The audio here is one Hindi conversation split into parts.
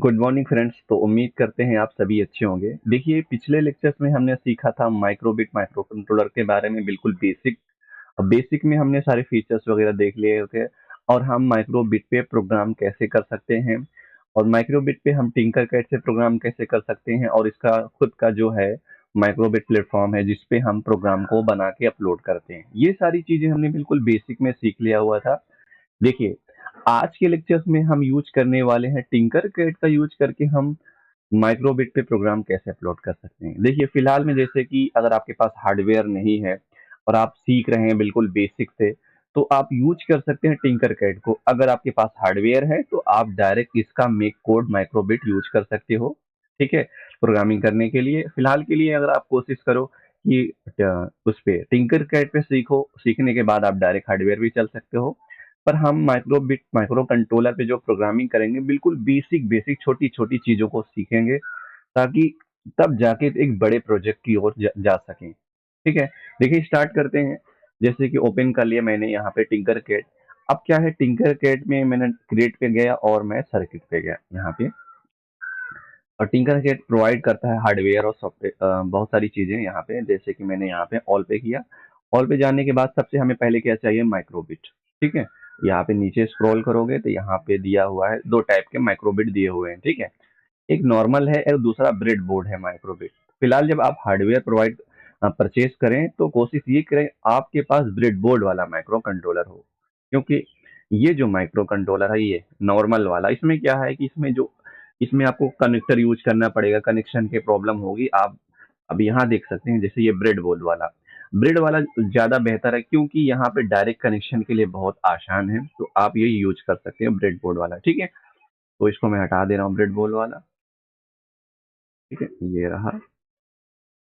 Good morning friends. तो उम्मीद करते हैं आप सभी अच्छे होंगे। देखिए, पिछले लेक्चर्स में हमने सीखा था माइक्रोबिट माइक्रो कंट्रोलर के बारे में, बिल्कुल बेसिक। बेसिक में हमने सारे फीचर्स वगैरह देख लिए थे और हम माइक्रोबिट पे प्रोग्राम कैसे कर सकते हैं और माइक्रोबिट पे हम टिंकरकैड से प्रोग्राम कैसे कर सकते हैं और इसका खुद का जो है माइक्रोबिट प्लेटफॉर्म है जिसपे हम प्रोग्राम को बना के अपलोड करते हैं। ये सारी चीजें हमने बिल्कुल बेसिक में सीख लिया हुआ था। देखिए, आज के लेक्चर्स में हम यूज करने वाले हैं टिंकरकैड का यूज करके हम माइक्रोबिट पे प्रोग्राम कैसे अपलोड कर सकते हैं। देखिए, फिलहाल में जैसे कि अगर आपके पास हार्डवेयर नहीं है और आप सीख रहे हैं बिल्कुल बेसिक से, तो आप यूज कर सकते हैं टिंकरकैड को। अगर आपके पास हार्डवेयर है तो आप डायरेक्ट इसका मेक कोड माइक्रोबिट यूज कर सकते हो। ठीक है, प्रोग्रामिंग करने के लिए। फिलहाल के लिए अगर आप कोशिश करो कि उस पे टिंकरकैड पे सीखो, सीखने के बाद आप डायरेक्ट हार्डवेयर भी चल सकते हो। पर हम माइक्रोबिट माइक्रो कंट्रोलर पे जो प्रोग्रामिंग करेंगे बिल्कुल बेसिक बेसिक छोटी छोटी चीजों को सीखेंगे, ताकि तब जाके एक बड़े प्रोजेक्ट की ओर जा सकें। ठीक है, देखिए स्टार्ट करते हैं। जैसे कि ओपन कर लिया मैंने यहाँ पे टिंकरकैड। अब क्या है, टिंकरकैड में मैंने क्रिएट पे गया और मैं सर्किट पे गया यहाँ पे। और टिंकरकैड प्रोवाइड करता है हार्डवेयर और सॉफ्टवेयर, बहुत सारी चीजें यहाँ पे। जैसे कि मैंने यहाँ पे ऑल पे किया। ऑल पे जाने के बाद सबसे हमें पहले क्या चाहिए, माइक्रोबिट। ठीक है, यहाँ पे नीचे स्क्रॉल करोगे तो यहाँ पे दिया हुआ है, दो टाइप के माइक्रोबिट दिए हुए हैं। ठीक है, एक नॉर्मल है और दूसरा ब्रेड बोर्ड है माइक्रोबिट। फिलहाल जब आप हार्डवेयर प्रोवाइड परचेज करें तो कोशिश ये करें आपके पास ब्रेड बोर्ड वाला माइक्रो कंट्रोलर हो, क्योंकि ये जो माइक्रो कंट्रोलर है ये नॉर्मल वाला, इसमें क्या है कि इसमें आपको कनेक्टर यूज करना पड़ेगा, कनेक्शन की प्रॉब्लम होगी। आप अब यहाँ देख सकते हैं, जैसे ये ब्रेड वाला ज्यादा बेहतर है, क्योंकि यहाँ पे डायरेक्ट कनेक्शन के लिए बहुत आसान है, तो आप ये यूज कर सकते हैं ब्रेड बोर्ड वाला। ठीक है, तो इसको मैं हटा दे रहा हूँ ब्रेड बोर्ड वाला। ठीक है, ये रहा।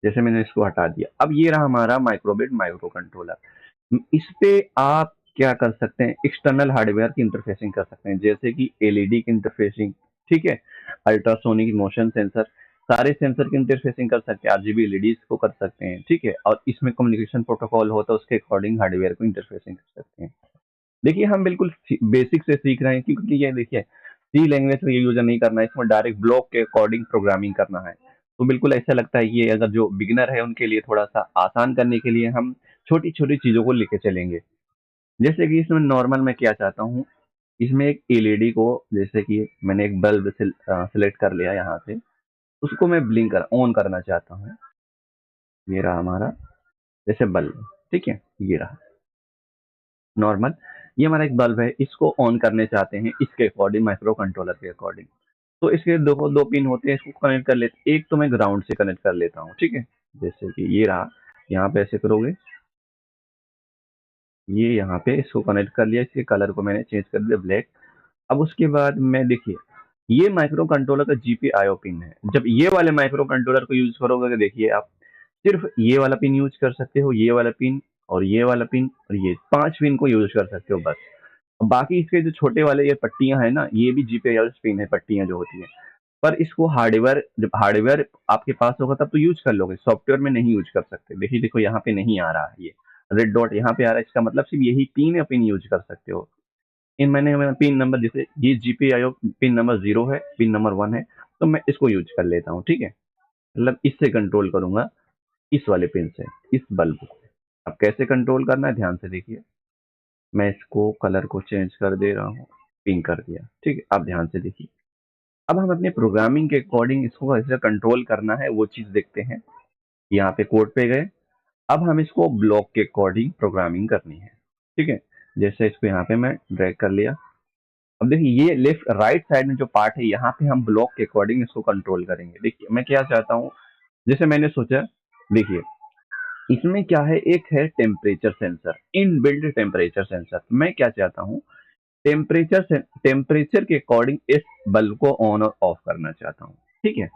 जैसे मैंने इसको हटा दिया, अब ये रहा हमारा माइक्रोबिट माइक्रो कंट्रोलर। इस पे आप क्या कर सकते हैं, एक्सटर्नल हार्डवेयर की इंटरफेसिंग कर सकते हैं, जैसे कि एलईडी की इंटरफेसिंग। ठीक है, अल्ट्रासोनिक मोशन सेंसर, सारे सेंसर की इंटरफेसिंग कर सकते हैं, आरजीबी एलईडीज को कर सकते हैं। ठीक है, और इसमें कम्युनिकेशन प्रोटोकॉल होता है, उसके अकॉर्डिंग हार्डवेयर को इंटरफेसिंग कर सकते हैं। देखिए, हम बिल्कुल बेसिक से सीख रहे हैं, क्योंकि ये देखिए सी लैंग्वेज का यूज नहीं करना है, इसमें डायरेक्ट ब्लॉक के अकॉर्डिंग प्रोग्रामिंग करना है। तो बिल्कुल ऐसा लगता है, ये अगर जो बिगिनर है उनके लिए थोड़ा सा आसान करने के लिए हम छोटी छोटी चीजों को लेके चलेंगे। जैसे कि इसमें नॉर्मल मैं क्या चाहता हूँ, इसमें एक एलईडी को, जैसे कि मैंने एक बल्ब सिलेक्ट कर लिया यहाँ से, उसको मैं ब्लिंक कर ऑन करना चाहता हूँ। ये रहा हमारा जैसे बल्ब। ठीक है, ये रहा नॉर्मल। ये हमारा एक बल्ब है, इसको ऑन करने चाहते हैं इसके अकॉर्डिंग, माइक्रो कंट्रोलर के अकॉर्डिंग। तो इसके दो पिन होते हैं, इसको कनेक्ट कर लेते, एक तो मैं ग्राउंड से कनेक्ट कर लेता हूँ। ठीक है, जैसे कि ये रहा, यहाँ पे ऐसे करोगे, ये यहाँ पे इसको कनेक्ट कर लिया, इसके कलर को मैंने चेंज कर दिया ब्लैक। अब उसके बाद मैं देखिए, ये माइक्रो कंट्रोलर का जीपीआईओ पिन है। जब ये वाले माइक्रो कंट्रोलर को यूज करोगे तो देखिए आप सिर्फ ये वाला पिन यूज कर सकते हो, ये वाला पिन और ये वाला पिन और ये 5 पिन को यूज कर सकते हो बस। बाकी इसके जो छोटे वाले ये पट्टियां है ना, ये भी जीपीएल पिन है, पट्टियां जो होती है। पर इसको हार्डवेयर, जब हार्डवेयर आपके पास होगा तब तो यूज कर लोगे, सॉफ्टवेयर में नहीं यूज कर सकते। देखिए देखो, यहाँ पे नहीं आ रहा है, ये रेड डॉट यहाँ पे आ रहा है, इसका मतलब सिर्फ यही तीन पिन यूज कर सकते हो। इन मैंने मेरा पिन नंबर, जैसे ये जीपीआईओ पिन नंबर 0 है, पिन नंबर 1 है, तो मैं इसको यूज कर लेता हूँ। ठीक है, मतलब इससे कंट्रोल करूंगा, इस वाले पिन से, इस बल्ब को। अब कैसे कंट्रोल करना है ध्यान से देखिए, मैं इसको कलर को चेंज कर दे रहा हूँ, पिंक कर दिया। ठीक है, अब ध्यान से देखिए, अब हम अपने प्रोग्रामिंग के अकॉर्डिंग इसको कैसे कंट्रोल करना है वो चीज देखते हैं। यहाँ पे कोड पे गए, अब हम इसको ब्लॉक के अकॉर्डिंग प्रोग्रामिंग करनी है। ठीक है, जैसे इसको यहाँ पे मैं ड्रैग कर लिया। अब देखिए, ये लेफ्ट राइट साइड में जो पार्ट है, यहाँ पे हम ब्लॉक के अकॉर्डिंग इसको कंट्रोल करेंगे। देखिए मैं क्या चाहता हूँ, जैसे मैंने सोचा, देखिए इसमें क्या है, एक है temperature sensor, in build temperature sensor. मैं क्या चाहता हूँ, टेम्परेचर से टेम्परेचर के अकॉर्डिंग इस बल्ब को ऑन और ऑफ करना चाहता हूँ। ठीक है,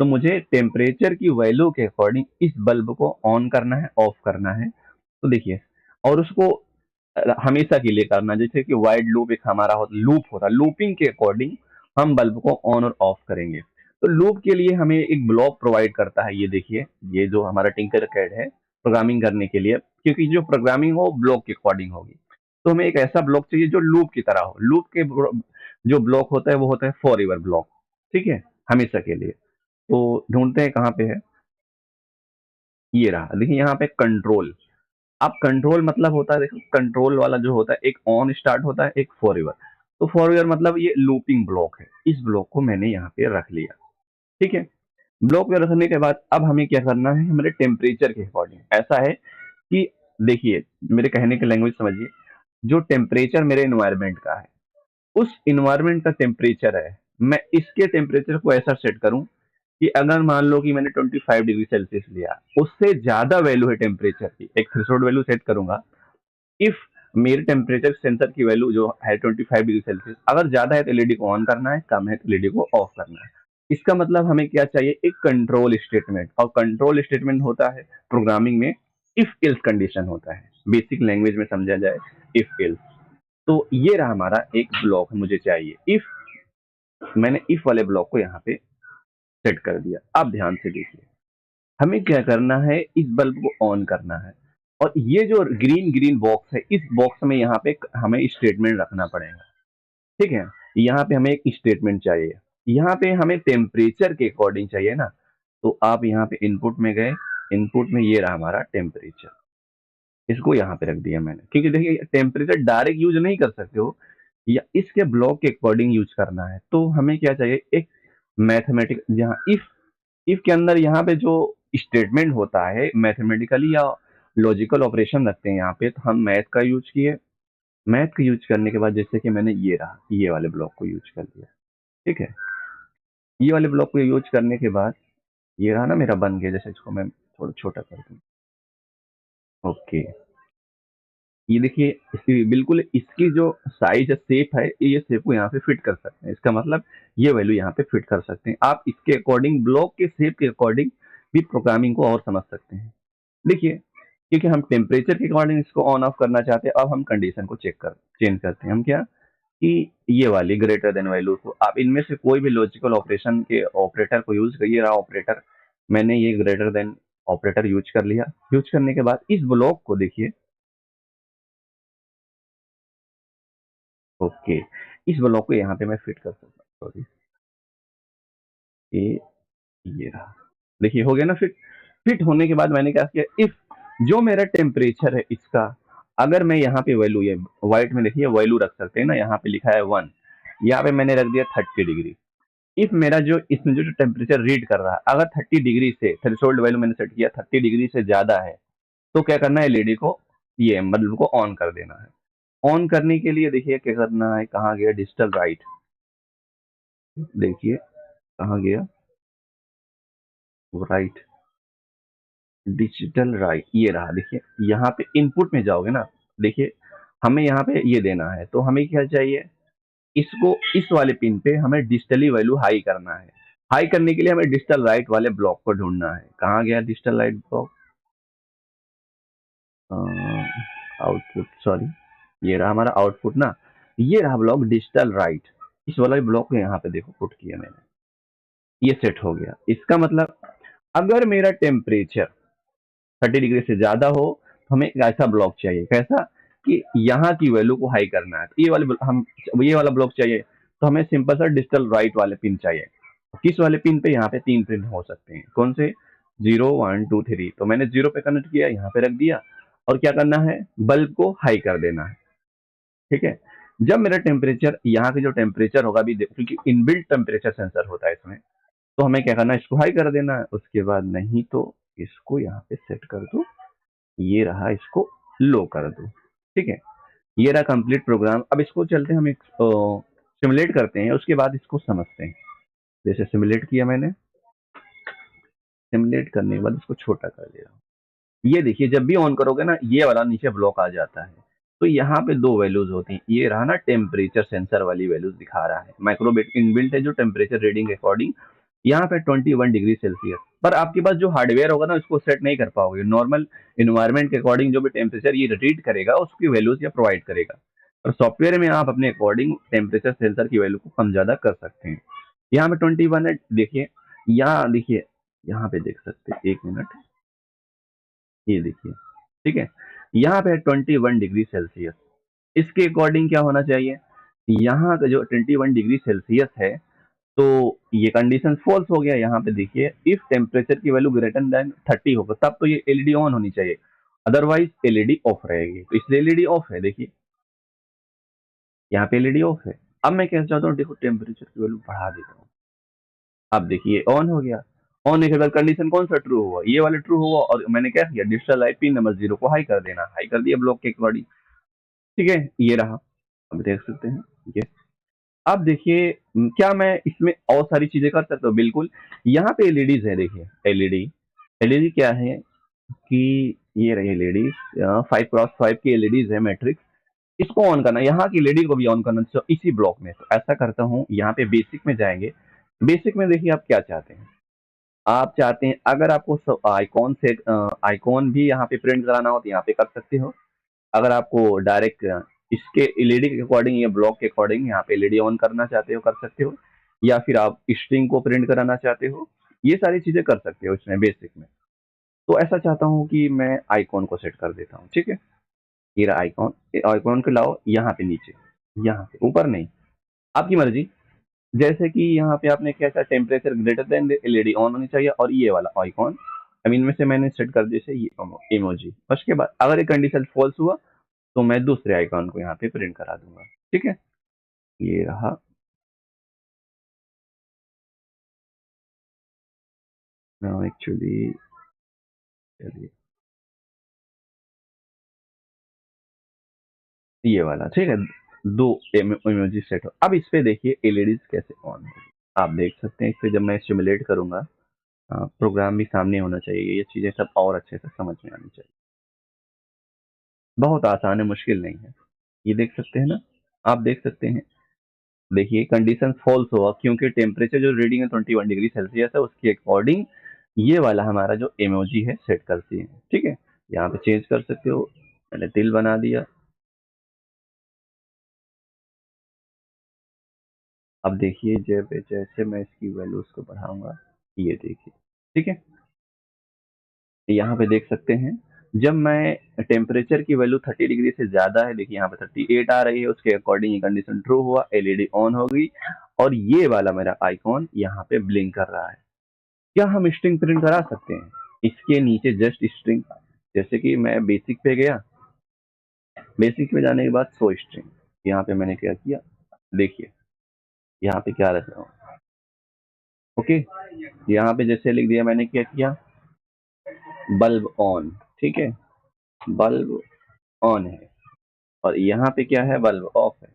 तो मुझे टेम्परेचर की वैल्यू के अकॉर्डिंग इस बल्ब को ऑन करना है, ऑफ करना है। तो देखिए, और उसको हमेशा के लिए करना, जैसे कि वाइड लूप एक हमारा लूप होता है, लूपिंग के अकॉर्डिंग हम बल्ब को ऑन और ऑफ करेंगे। तो लूप के लिए हमें एक ब्लॉक प्रोवाइड करता है, ये देखिए, ये जो हमारा टिंकरकैड है प्रोग्रामिंग करने के लिए, क्योंकि जो प्रोग्रामिंग हो ब्लॉक के अकॉर्डिंग होगी। तो हमें एक ऐसा ब्लॉक चाहिए जो लूप की तरह हो। लूप के जो ब्लॉक होता है वो होता है फॉर एवर ब्लॉक। ठीक है, हमेशा के लिए। तो ढूंढते हैं कहाँ पे है, ये रहा। देखिए यहाँ पे कंट्रोल, अब कंट्रोल मतलब होता है, देखो कंट्रोल वाला जो होता है एक ऑन स्टार्ट होता है, एक फॉरएवर। तो फॉरएवर मतलब ये लूपिंग ब्लॉक है, इस ब्लॉक को मैंने यहाँ पे रख लिया। ठीक है, ब्लॉक पे रखने के बाद अब हमें क्या करना है, हमारे टेम्परेचर के अकॉर्डिंग ऐसा है कि देखिए, मेरे कहने की लैंग्वेज समझिए, जो टेम्परेचर मेरे इन्वायरमेंट का है, उस इन्वायरमेंट का टेम्परेचर है, मैं इसके टेम्परेचर को ऐसा सेट करूं कि अगर मान लो कि मैंने 25 डिग्री सेल्सियस लिया, उससे ज्यादा वैल्यू है टेम्परेचर की, एक थ्रेशोल्ड वैल्यू सेट करूंगा। इफ मेरे टेम्परेचर सेंसर की वैल्यू जो है 25 डिग्री सेल्सियस, अगर ज्यादा है तो एलईडी को ऑन करना है, कम है तो एलईडी को ऑफ करना है। इसका मतलब हमें क्या चाहिए, एक कंट्रोल स्टेटमेंट। और कंट्रोल स्टेटमेंट होता है प्रोग्रामिंग में इफ एल्स कंडीशन होता है, बेसिक लैंग्वेज में समझा जाए, इफ एल्स। तो ये रहा हमारा एक ब्लॉक मुझे चाहिए इफ, मैंने इफ वाले ब्लॉक को यहाँ पे सेट कर दिया। अब ध्यान से देखिए, हमें क्या करना है, इस बल्ब को ऑन करना है, और ये जो ग्रीन ग्रीन बॉक्स है, इस बॉक्स में यहाँ पे हमें स्टेटमेंट रखना पड़ेगा। ठीक है, यहाँ पे हमें एक स्टेटमेंट चाहिए, यहाँ पे हमें टेम्परेचर के अकॉर्डिंग चाहिए ना। तो आप यहाँ पे इनपुट में गए, इनपुट में ये रहा हमारा टेम्परेचर, इसको यहाँ पे रख दिया मैंने, क्योंकि देखिए टेम्परेचर डायरेक्ट यूज नहीं कर सकते हो, या इसके ब्लॉक के अकॉर्डिंग यूज करना है। तो हमें क्या चाहिए, एक मैथमेटिक, जहाँ इफ के अंदर यहाँ पे जो स्टेटमेंट होता है मैथमेटिकली या लॉजिकल ऑपरेशन रखते हैं यहाँ पे, तो हम मैथ का यूज किए। मैथ का यूज करने के बाद जैसे कि मैंने ये रहा, ये वाले ब्लॉक को यूज कर लिया। ठीक है, ये वाले ब्लॉक को यूज करने के बाद ये रहा ना मेरा बन गया, जैसे इसको मैं थोड़ा छोटा कर दूं। ओके, ये देखिए, इसकी बिल्कुल इसकी जो साइज है, शेप है, ये शेप को यहाँ पे फिट कर सकते हैं। इसका मतलब ये वैल्यू यहाँ पे फिट कर सकते हैं आप, इसके अकॉर्डिंग ब्लॉक के शेप के अकॉर्डिंग भी प्रोग्रामिंग को और समझ सकते हैं। देखिए, क्योंकि हम टेम्परेचर के अकॉर्डिंग इसको ऑन ऑफ करना चाहते हैं, अब हम कंडीशन को चेंज करते हैं। हम क्या, कि ये वाली ग्रेटर देन वैल्यू को आप इनमें से कोई भी लॉजिकल ऑपरेशन के ऑपरेटर को यूज करिए। रहा ऑपरेटर, मैंने ये ग्रेटर देन ऑपरेटर यूज कर लिया। यूज करने के बाद इस ब्लॉक को देखिए, ओके, इस ब्लॉक को यहाँ पे मैं फिट कर सकता हूँ। सॉरी, ये ये रहा, देखिए हो गया ना फिट। फिट होने के बाद मैंने क्या किया, इफ जो मेरा टेम्परेचर है इसका, अगर मैं यहाँ पे वैल्यू, ये व्हाइट में देखिए वैल्यू रख सकते हैं ना, यहाँ पे लिखा है 1, यहाँ पे मैंने रख दिया 30 डिग्री। इफ मेरा जो इसमें जो टेम्परेचर रीड कर रहा है, अगर 30 डिग्री से, थ्रेशोल्ड वैल्यू मैंने सेट किया 30 डिग्री से ज्यादा है, तो क्या करना है, एलईडी को, ये बल्ब को ऑन कर देना है। ऑन करने के लिए देखिए क्या करना है, कहाँ गया डिजिटल राइट, देखिए कहाँ गया, राइट, डिजिटल राइट, ये रहा। देखिए यहाँ पे इनपुट में जाओगे ना, देखिए हमें यहाँ पे ये देना है, तो हमें क्या चाहिए, इसको इस वाले पिन पे हमें डिजिटली वैल्यू हाई करना है। हाई करने के लिए हमें डिजिटल राइट वाले ब्लॉक को ढूंढना है। कहाँ गया digital right block, output, sorry, ये रहा हमारा आउटपुट ना, ये रहा ब्लॉक डिजिटल राइट। इस वाला ब्लॉक को यहाँ पे देखो पुट किया मैंने, ये सेट हो गया। इसका मतलब अगर मेरा टेम्परेचर 30 डिग्री से ज्यादा हो, तो हमें एक ऐसा ब्लॉक चाहिए, कैसा, कि यहाँ की वैल्यू को हाई करना है। तो ये वाले हम, ये वाला ब्लॉक चाहिए, तो हमें सिंपल सा डिजिटल राइट वाले पिन चाहिए। किस वाले पिन पे, यहाँ पे 3 पिन हो सकते हैं, कौन से, 0 1 2 3। तो मैंने 0 पे कनेक्ट किया, यहाँ पे रख दिया, और क्या करना है, बल्ब को हाई कर देना है। ठीक है, जब मेरा टेम्परेचर, यहाँ के जो टेम्परेचर होगा, अभी क्योंकि इनबिल्ट टेम्परेचर सेंसर होता है इसमें, तो हमें क्या करना है, इसको हाई कर देना है। उसके बाद नहीं तो इसको यहाँ पे सेट कर दो, ये रहा, इसको लो कर दो। ठीक है, ये रहा कंप्लीट प्रोग्राम। अब इसको चलते हैं हम एक सिमुलेट करते हैं, उसके बाद इसको समझते हैं। जैसे सिमुलेट किया मैंने, सिमुलेट करने के बाद इसको छोटा कर दिया। ये देखिए, जब भी ऑन करोगे ना, ये वाला नीचे ब्लॉक आ जाता है। तो यहाँ पे दो वैल्यूज होती हैं, ये रहा ना टेम्परेचर सेंसर वाली वैल्यूज दिखा रहा है, माइक्रोबिट इनबिल्ट है जो टेम्परेचर रीडिंग अकॉर्डिंग, यहाँ पे 21 डिग्री सेल्सियस। पर आपके पास जो हार्डवेयर होगा ना, उसको सेट नहीं कर पाओगे। नॉर्मल इन्वायरमेंट के अकॉर्डिंग जो भी टेम्परेचर ये रीड करेगा, उसकी वैल्यूज या प्रोवाइड करेगा। और सॉफ्टवेयर में आप अपने अकॉर्डिंग टेम्परेचर सेंसर की वैल्यू को कम ज्यादा कर सकते हैं। यहाँ पे 21 है, देखिए, यहाँ देखिए, यहाँ पे देख सकते हैं, 1 मिनट, ये देखिए। ठीक है, यहाँ पे 21 डिग्री सेल्सियस, इसके अकॉर्डिंग क्या होना चाहिए, यहाँ का जो 21 डिग्री सेल्सियस है, तो ये कंडीशन फॉल्स हो गया। यहाँ पे देखिए इफ टेम्परेचर की वैल्यू ग्रेटर देन 30 होगा तब तो ये एलईडी ऑन होनी चाहिए, अदरवाइज एलईडी ऑफ रहेगी। तो इसलिए एलईडी ऑफ है, देखिए यहाँ पे एलईडी ऑफ है। अब मैं कहना चाहता हूँ, देखो टेम्परेचर की वैल्यू बढ़ा देता हूँ। अब देखिए ऑन हो गया। ऑन होने के बाद कंडीशन कौन सा ट्रू हुआ, ये वाला ट्रू हुआ, और मैंने क्या किया, डिजिटल आई पिन नंबर 0 को हाई कर देना, हाई कर दिया ब्लॉक के अकॉर्डिंग। ठीक है, ये रहा। अब देख सकते हैं ये। अब देखिए क्या मैं इसमें और सारी चीजें कर सकता हूँ? बिल्कुल। यहाँ पे एलईडीज है, देखिए एलईडी। एलईडी क्या है कि ये रही एलईडीज, 5x5 की एलईडीज है मैट्रिक्स। इसको ऑन करना, यहाँ की एलईडी को भी ऑन करना तो इसी ब्लॉक में। तो ऐसा करता हूँ, यहाँ पे बेसिक में जाएंगे। बेसिक में देखिए आप क्या चाहते हैं। आप चाहते हैं अगर आपको आइकॉन से आइकॉन भी यहाँ पे प्रिंट कराना हो तो यहाँ पे कर सकते हो। अगर आपको डायरेक्ट इसके एलईडी के अकॉर्डिंग या ब्लॉक के अकॉर्डिंग यहाँ पे एलईडी ऑन करना चाहते हो कर सकते हो, या फिर आप स्ट्रिंग को प्रिंट कराना चाहते हो, ये सारी चीजें कर सकते हो इसमें बेसिक में। तो ऐसा चाहता हूँ कि मैं आइकॉन को सेट कर देता हूँ। ठीक है, ये रहा आइकॉन। आइकॉन को लाओ यहाँ पे नीचे, यहाँ पे ऊपर नहीं, आपकी मर्जी। जैसे कि यहाँ पे आपने क्या था, temperature greater than LED on होनी चाहिए, और ये वाला आइकॉन अब इनमें से मैंने सेट कर दिया जैसे ये इमोजी। उसके बाद अगर ये कंडीशन फॉल्स हुआ तो मैं दूसरे आइकॉन को यहाँ पे प्रिंट करा दूंगा। ठीक है, ये रहा। एक्चुअली चलिए ये वाला ठीक है, दो इमोजी सेट हो। अब इस पे देखिए एलईडीज कैसे ऑन होगी, आप देख सकते हैं। इस पे जब मैं सिमुलेट करूंगा, प्रोग्राम भी सामने होना चाहिए, ये चीजें सब और अच्छे से समझ में आनी चाहिए। बहुत आसान है, मुश्किल नहीं है। ये देख सकते हैं ना, आप देख सकते हैं। देखिए कंडीशन फॉल्स हुआ क्योंकि टेम्परेचर जो रीडिंग है 21 डिग्री सेल्सियस है, उसके अकॉर्डिंग ये वाला हमारा जो इमोजी है सेट करती है। ठीक है, यहाँ पे चेंज कर सकते हो, मैंने तिल बना दिया। अब देखिए जब जैसे मैं इसकी वैल्यूज को बढ़ाऊंगा, ये देखिए। ठीक है, यहाँ पे देख सकते हैं जब मैं टेम्परेचर की वैल्यू 30 डिग्री से ज्यादा है, देखिए यहाँ पे 38 आ रही है, उसके अकॉर्डिंग ये कंडीशन ट्रू हुआ, एलईडी ऑन हो गई, और ये वाला मेरा आइकॉन यहाँ पे ब्लिंक कर रहा है। क्या हम स्ट्रिंग प्रिंट करा सकते हैं इसके नीचे, जस्ट स्ट्रिंग। जैसे कि मैं बेसिक पे गया, बेसिक पे जाने के बाद शो स्ट्रिंग, यहाँ पे मैंने क्या किया, देखिए यहाँ पे क्या रख रहा हूँ। ओके, यहाँ पे जैसे लिख दिया, मैंने क्या किया, बल्ब ऑन। ठीक है, बल्ब ऑन है, और यहाँ पे क्या है, बल्ब ऑफ है,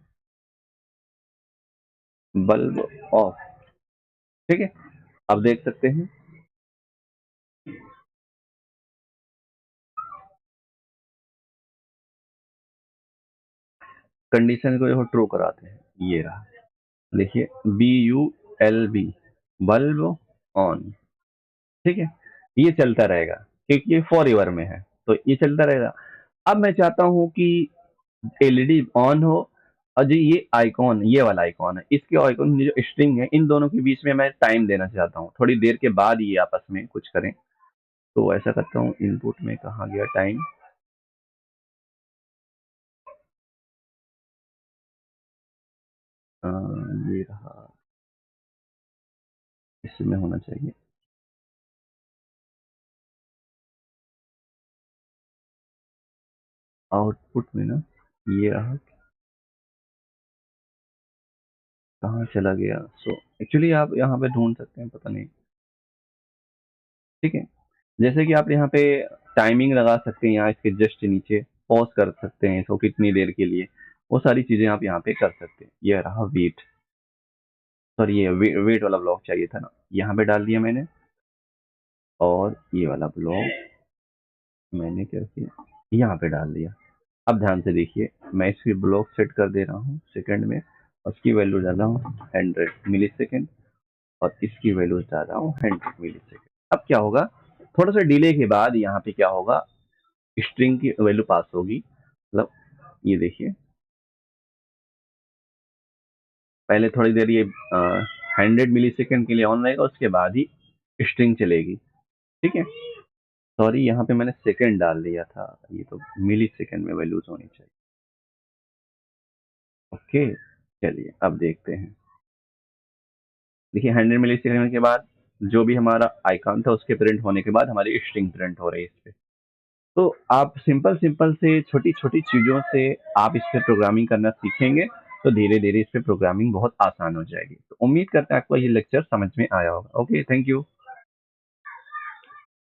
बल्ब ऑफ। ठीक है, अब देख सकते हैं कंडीशन को देखो ट्रू कराते हैं, ये रहा। देखिए BULB, बल्ब ऑन। ठीक है, ये चलता रहेगा क्योंकि ये फॉर एवर में है, तो ये चलता रहेगा। अब मैं चाहता हूं कि एलईडी ऑन हो, और जो ये आइकॉन, ये वाला आइकॉन है, इसके आइकॉन जो स्ट्रिंग है, इन दोनों के बीच में मैं टाइम देना चाहता हूँ, थोड़ी देर के बाद ये आपस में कुछ करें। तो ऐसा करता हूँ, इनपुट में कहा गया टाइम, ये रहा, इसमें होना चाहिए आउटपुट में ना, ये रहा। कहाँ चला गया, सो एक्चुअली आप यहाँ पे ढूंढ सकते हैं, पता नहीं। ठीक है, जैसे कि आप यहाँ पे टाइमिंग लगा सकते हैं, यहाँ इसके जस्ट नीचे पॉज कर सकते हैं इसको कितनी देर के लिए, वो सारी चीजें आप यहाँ पे कर सकते हैं। ये रहा वेट, सॉरी ये वेट वाला ब्लॉक चाहिए था ना, यहाँ पे डाल दिया मैंने। और ये वाला ब्लॉक मैंने क्या किया, यहाँ पे डाल दिया। अब ध्यान से देखिए, मैं इसकी ब्लॉक सेट कर दे रहा हूँ सेकंड में, और उसकी वैल्यू डाल रहा हूँ 100 मिली सेकेंड, और इसकी वैल्यू डाल रहा हूँ 100 मिली सेकेंड। अब क्या होगा, थोड़ा सा डिले के बाद यहाँ पे क्या होगा, स्ट्रिंग की वैल्यू पास होगी। मतलब ये देखिए, पहले थोड़ी देर ये 100 मिली सेकेंड के लिए ऑन रहेगा, उसके बाद ही स्ट्रिंग चलेगी। ठीक है, सॉरी यहाँ पे मैंने सेकेंड डाल दिया था, ये तो मिली सेकेंड में वैल्यूज होनी चाहिए। ओके, चलिए अब देखते हैं। देखिए 100 मिलीसेकंड के बाद जो भी हमारा आइकॉन था उसके प्रिंट होने के बाद हमारी स्ट्रिंग प्रिंट हो रही है इस पे। तो आप सिंपल-सिंपल से छोटी-छोटी चीज़ों से आप इस पे प्रोग्रामिंग करना सीखेंगे, तो धीरे-धीरे इस पे प्रोग्रामिंग बहुत आसान हो जाएगी। तो उम्मीद करते हैं आपको ये लेक्चर समझ में आया होगा। Okay, thank you.